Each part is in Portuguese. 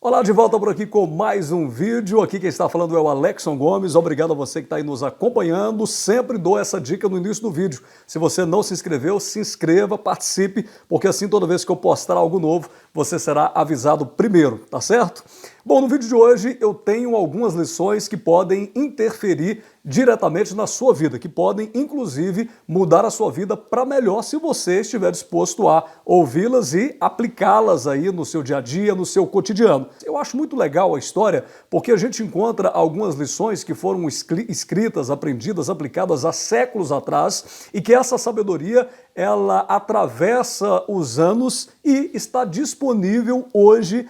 Olá, de volta por aqui com mais um vídeo. Aqui quem está falando é o Alexson Gomes. Obrigado a você que está aí nos acompanhando. Sempre dou essa dica no início do vídeo. Se você não se inscreveu, se inscreva, participe, porque assim toda vez que eu postar algo novo, você será avisado primeiro, tá certo? Bom, no vídeo de hoje eu tenho algumas lições que podem interferir diretamente na sua vida, que podem inclusive mudar a sua vida para melhor se você estiver disposto a ouvi-las e aplicá-las aí no seu dia a dia, no seu cotidiano. Eu acho muito legal a história porque a gente encontra algumas lições que foram escritas, aprendidas, aplicadas há séculos atrás e que essa sabedoria ela atravessa os anos e está disponível hoje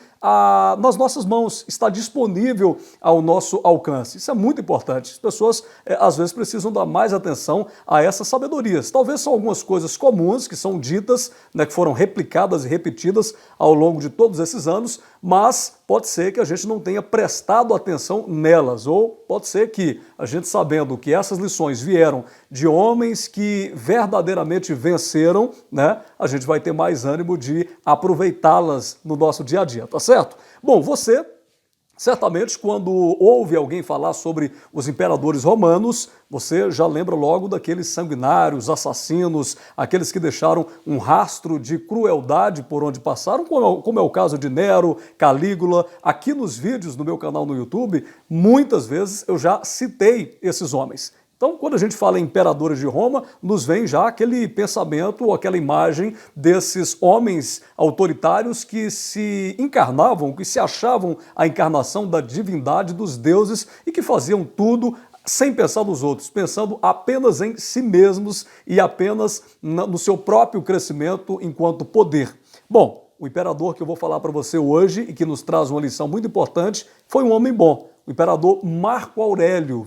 nas nossas mãos, está disponível ao nosso alcance. Isso é muito importante. As pessoas, às vezes, precisam dar mais atenção a essas sabedorias. Talvez são algumas coisas comuns que são ditas, né, que foram replicadas e repetidas ao longo de todos esses anos, mas pode ser que a gente não tenha prestado atenção nelas, ou pode ser que a gente, sabendo que essas lições vieram de homens que verdadeiramente venceram, né, a gente vai ter mais ânimo de aproveitá-las no nosso dia a dia, tá certo? Bom, você certamente, quando ouve alguém falar sobre os imperadores romanos, você já lembra logo daqueles sanguinários, assassinos, aqueles que deixaram um rastro de crueldade por onde passaram, como é o caso de Nero, Calígula. Aqui nos vídeos do meu canal no YouTube, muitas vezes eu já citei esses homens. Então, quando a gente fala em imperadores de Roma, nos vem já aquele pensamento ou aquela imagem desses homens autoritários que se encarnavam, que se achavam a encarnação da divindade dos deuses e que faziam tudo sem pensar nos outros, pensando apenas em si mesmos e apenas no seu próprio crescimento enquanto poder. Bom, o imperador que eu vou falar para você hoje e que nos traz uma lição muito importante foi um homem bom. O imperador Marco Aurélio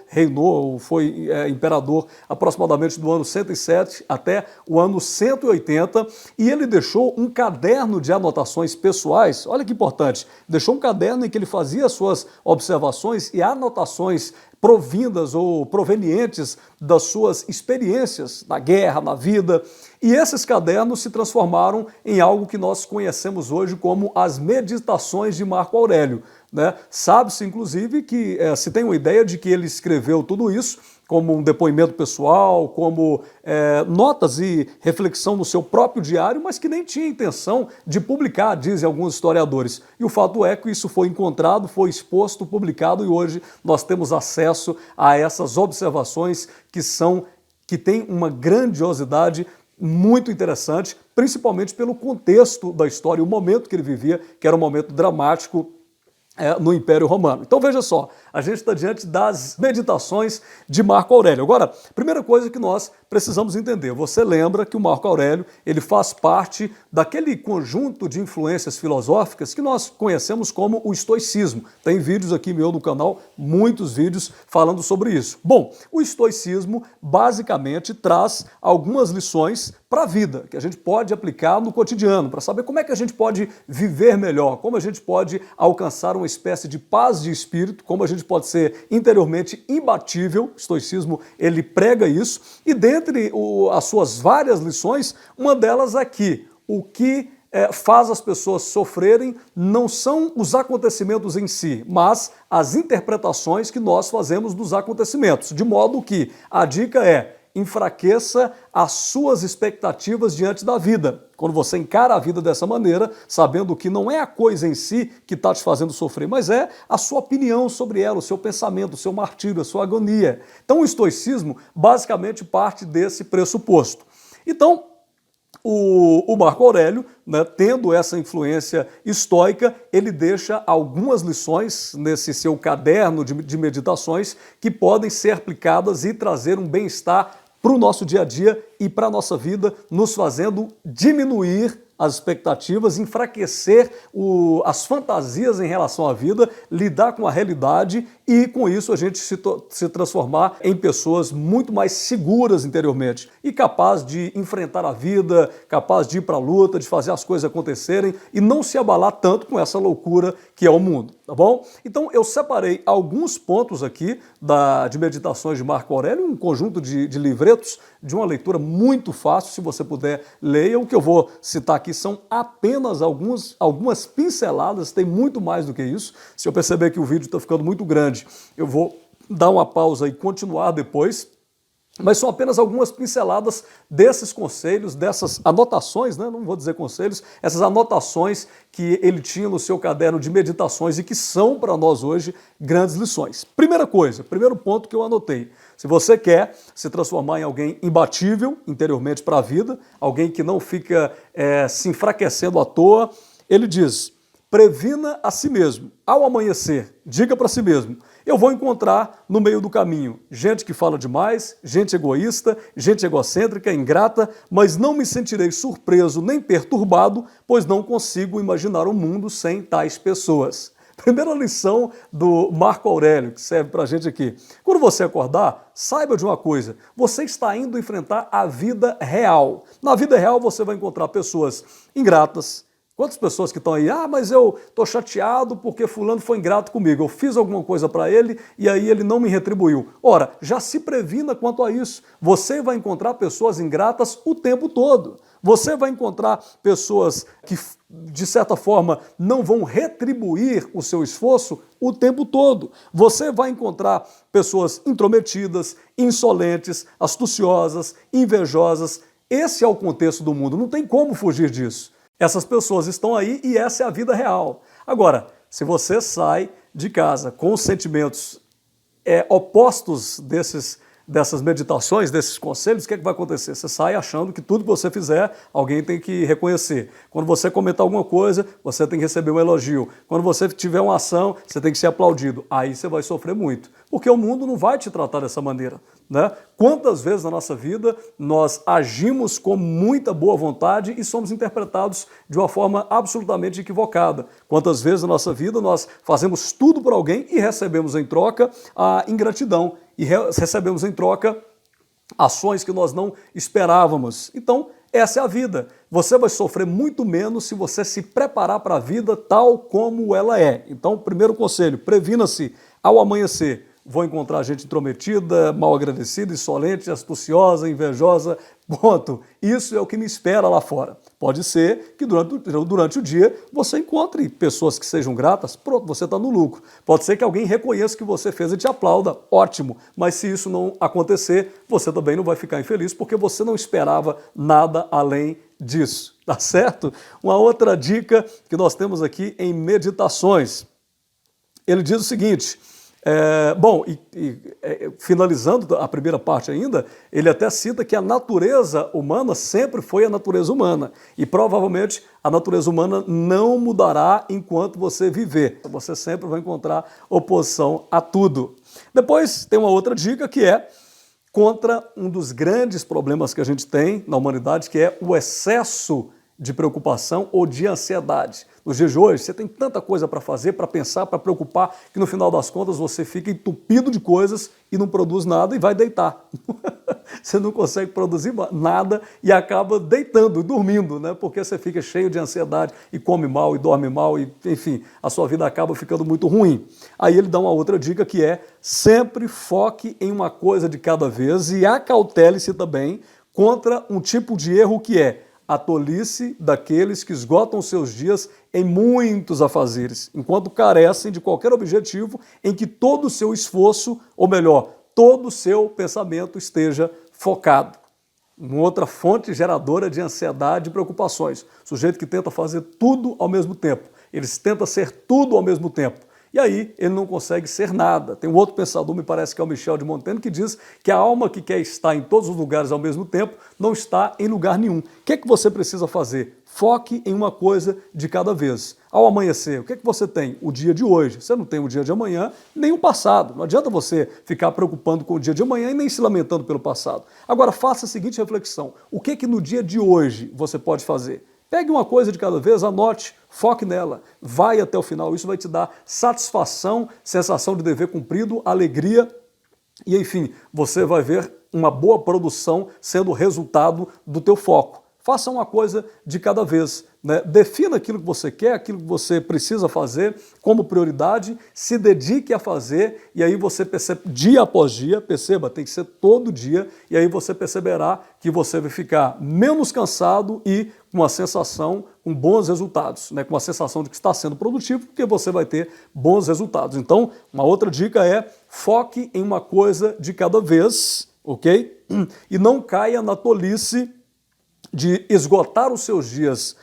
reinou, foi imperador aproximadamente do ano 107 até o ano 180, e ele deixou um caderno de anotações pessoais. Olha que importante, deixou um caderno em que ele fazia suas observações e anotações provindas ou provenientes das suas experiências na guerra, na vida, e esses cadernos se transformaram em algo que nós conhecemos hoje como as Meditações de Marco Aurélio, né? Sabe-se, inclusive, que se tem uma ideia de que ele escreveu tudo isso como um depoimento pessoal, como notas e reflexão no seu próprio diário, mas que nem tinha intenção de publicar, dizem alguns historiadores. E o fato é que isso foi encontrado, foi exposto, publicado, e hoje nós temos acesso a essas observações que têm uma grandiosidade muito interessante, principalmente pelo contexto da história, o momento que ele vivia, que era um momento dramático no Império Romano. Então veja só, a gente está diante das Meditações de Marco Aurélio. Agora, primeira coisa que nós precisamos entender, você lembra que o Marco Aurélio ele faz parte daquele conjunto de influências filosóficas que nós conhecemos como o estoicismo. Tem vídeos aqui meu no canal, muitos vídeos falando sobre isso. Bom, o estoicismo basicamente traz algumas lições para a vida, que a gente pode aplicar no cotidiano, para saber como é que a gente pode viver melhor, como a gente pode alcançar uma espécie de paz de espírito, como a gente pode ser interiormente imbatível. O estoicismo, ele prega isso, e dentre as suas várias lições, uma delas é que o que faz as pessoas sofrerem não são os acontecimentos em si, mas as interpretações que nós fazemos dos acontecimentos, de modo que a dica é: enfraqueça as suas expectativas diante da vida. Quando você encara a vida dessa maneira, sabendo que não é a coisa em si que está te fazendo sofrer, mas é a sua opinião sobre ela, o seu pensamento, o seu martírio, a sua agonia. Então o estoicismo basicamente parte desse pressuposto. Então, o Marco Aurélio, né, tendo essa influência estoica, ele deixa algumas lições nesse seu caderno de meditações que podem ser aplicadas e trazer um bem-estar para o nosso dia a dia e para a nossa vida, nos fazendo diminuir as expectativas, enfraquecer as fantasias em relação à vida, lidar com a realidade e, com isso, a gente se transformar em pessoas muito mais seguras interiormente e capaz de enfrentar a vida, capaz de ir para a luta, de fazer as coisas acontecerem e não se abalar tanto com essa loucura que é o mundo, tá bom? Então, eu separei alguns pontos aqui de Meditações de Marco Aurélio, um conjunto de livretos de uma leitura muito fácil, se você puder, leia. O que eu vou citar aqui são apenas algumas pinceladas, tem muito mais do que isso. Se eu perceber que o vídeo está ficando muito grande, eu vou dar uma pausa e continuar depois. Mas são apenas algumas pinceladas desses conselhos, dessas anotações, né? Não vou dizer conselhos, essas anotações que ele tinha no seu caderno de meditações e que são para nós hoje grandes lições. Primeira coisa, primeiro ponto que eu anotei. Se você quer se transformar em alguém imbatível interiormente para a vida, alguém que não fica se enfraquecendo à toa, ele diz: previna a si mesmo. Ao amanhecer, diga para si mesmo: eu vou encontrar no meio do caminho gente que fala demais, gente egoísta, gente egocêntrica, ingrata, mas não me sentirei surpreso nem perturbado, pois não consigo imaginar um mundo sem tais pessoas. Primeira lição do Marco Aurélio, que serve para a gente aqui. Quando você acordar, saiba de uma coisa: você está indo enfrentar a vida real. Na vida real você vai encontrar pessoas ingratas. Quantas pessoas que estão aí, mas eu estou chateado porque fulano foi ingrato comigo, eu fiz alguma coisa para ele e aí ele não me retribuiu. Ora, já se previna quanto a isso. Você vai encontrar pessoas ingratas o tempo todo. Você vai encontrar pessoas que, de certa forma, não vão retribuir o seu esforço o tempo todo. Você vai encontrar pessoas intrometidas, insolentes, astuciosas, invejosas. Esse é o contexto do mundo, não tem como fugir disso. Essas pessoas estão aí e essa é a vida real. Agora, se você sai de casa com sentimentos opostos dessas meditações, desses conselhos, o que é que vai acontecer? Você sai achando que tudo que você fizer, alguém tem que reconhecer. Quando você comentar alguma coisa, você tem que receber um elogio. Quando você tiver uma ação, você tem que ser aplaudido. Aí você vai sofrer muito, porque o mundo não vai te tratar dessa maneira, né? Quantas vezes na nossa vida nós agimos com muita boa vontade e somos interpretados de uma forma absolutamente equivocada? Quantas vezes na nossa vida nós fazemos tudo por alguém e recebemos em troca a ingratidão? E recebemos em troca ações que nós não esperávamos. Então, essa é a vida. Você vai sofrer muito menos se você se preparar para a vida tal como ela é. Então, primeiro conselho, previna-se ao amanhecer. Vou encontrar gente intrometida, mal agradecida, insolente, astuciosa, invejosa, ponto. Isso é o que me espera lá fora. Pode ser que durante o dia você encontre pessoas que sejam gratas, pronto, você está no lucro. Pode ser que alguém reconheça o que você fez e te aplauda, ótimo. Mas se isso não acontecer, você também não vai ficar infeliz, porque você não esperava nada além disso, tá certo? Uma outra dica que nós temos aqui em meditações. Ele diz o seguinte... finalizando a primeira parte ainda, ele até cita que a natureza humana sempre foi a natureza humana e provavelmente a natureza humana não mudará enquanto você viver. Você sempre vai encontrar oposição a tudo. Depois tem uma outra dica que é contra um dos grandes problemas que a gente tem na humanidade, que é o excesso de preocupação ou de ansiedade. Nos dias de hoje, você tem tanta coisa para fazer, para pensar, para preocupar, que no final das contas você fica entupido de coisas e não produz nada e vai deitar. Você não consegue produzir nada e acaba deitando, dormindo, né? Porque você fica cheio de ansiedade e come mal e dorme mal e, enfim, a sua vida acaba ficando muito ruim. Aí ele dá uma outra dica que é sempre foque em uma coisa de cada vez e acautele-se também contra um tipo de erro que é a tolice daqueles que esgotam seus dias em muitos afazeres, enquanto carecem de qualquer objetivo em que todo o seu esforço, ou melhor, todo o seu pensamento esteja focado. Uma outra fonte geradora de ansiedade e preocupações. Sujeito que tenta fazer tudo ao mesmo tempo. Eles tentam ser tudo ao mesmo tempo. E aí ele não consegue ser nada. Tem um outro pensador, me parece que é o Michel de Montaigne, que diz que a alma que quer estar em todos os lugares ao mesmo tempo não está em lugar nenhum. O que é que você precisa fazer? Foque em uma coisa de cada vez. Ao amanhecer, o que é que você tem? O dia de hoje. Você não tem o dia de amanhã, nem o passado. Não adianta você ficar preocupando com o dia de amanhã e nem se lamentando pelo passado. Agora, faça a seguinte reflexão. O que é que no dia de hoje você pode fazer? Pegue uma coisa de cada vez, anote, foque nela, vai até o final. Isso vai te dar satisfação, sensação de dever cumprido, alegria e, enfim, você vai ver uma boa produção sendo resultado do teu foco. faça uma coisa de cada vez, né? Defina aquilo que você quer, aquilo que você precisa fazer como prioridade, se dedique a fazer e aí você percebe, dia após dia, perceba, tem que ser todo dia, e aí você perceberá que você vai ficar menos cansado e com uma sensação, com bons resultados, né? Com uma sensação de que está sendo produtivo, porque você vai ter bons resultados. Então, uma outra dica é foque em uma coisa de cada vez, ok? E não caia na tolice de esgotar os seus dias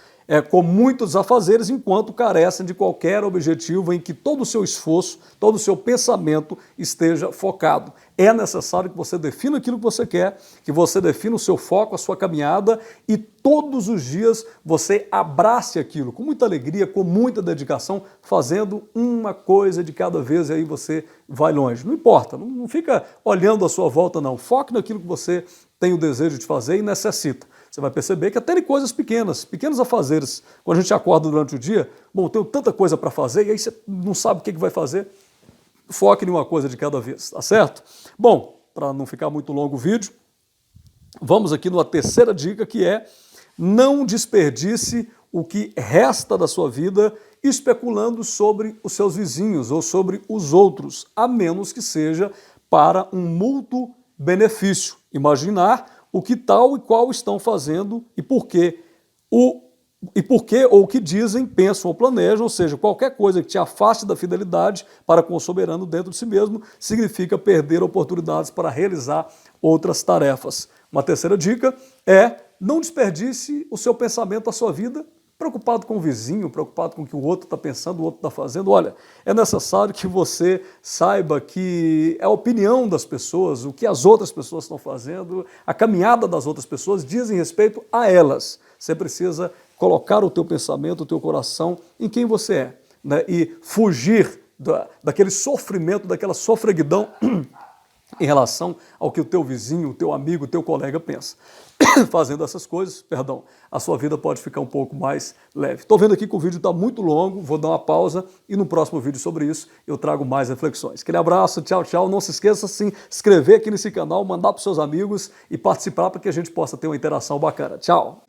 com muitos afazeres, enquanto carecem de qualquer objetivo em que todo o seu esforço, todo o seu pensamento esteja focado. É necessário que você defina aquilo que você quer, que você defina o seu foco, a sua caminhada e todos os dias você abrace aquilo com muita alegria, com muita dedicação, fazendo uma coisa de cada vez e aí você vai longe. Não importa, não fica olhando à sua volta não. Foque naquilo que você tem o desejo de fazer e necessita. Você vai perceber que até em coisas pequenos afazeres, quando a gente acorda durante o dia, bom, tenho tanta coisa para fazer, e aí você não sabe o que vai fazer, foque em uma coisa de cada vez, tá certo? Bom, para não ficar muito longo o vídeo, vamos aqui numa terceira dica, que é não desperdice o que resta da sua vida especulando sobre os seus vizinhos ou sobre os outros, a menos que seja para um mútuo benefício. Imaginar o que tal e qual estão fazendo e por quê. Ou o que dizem, pensam ou planejam, ou seja, qualquer coisa que te afaste da fidelidade para com o soberano dentro de si mesmo, significa perder oportunidades para realizar outras tarefas. Uma terceira dica é não desperdice o seu pensamento, a sua vida, preocupado com o vizinho, preocupado com o que o outro está pensando, o outro está fazendo. Olha, é necessário que você saiba que a opinião das pessoas, o que as outras pessoas estão fazendo, a caminhada das outras pessoas dizem respeito a elas. Você precisa colocar o teu pensamento, o teu coração em quem você é, né? E fugir daquele sofrimento, daquela sofreguidão em relação ao que o teu vizinho, o teu amigo, o teu colega pensa. Fazendo essas coisas, a sua vida pode ficar um pouco mais leve. Estou vendo aqui que o vídeo está muito longo, vou dar uma pausa e no próximo vídeo sobre isso eu trago mais reflexões. Aquele abraço, tchau, tchau. Não se esqueça de se inscrever aqui nesse canal, mandar para os seus amigos e participar para que a gente possa ter uma interação bacana. Tchau!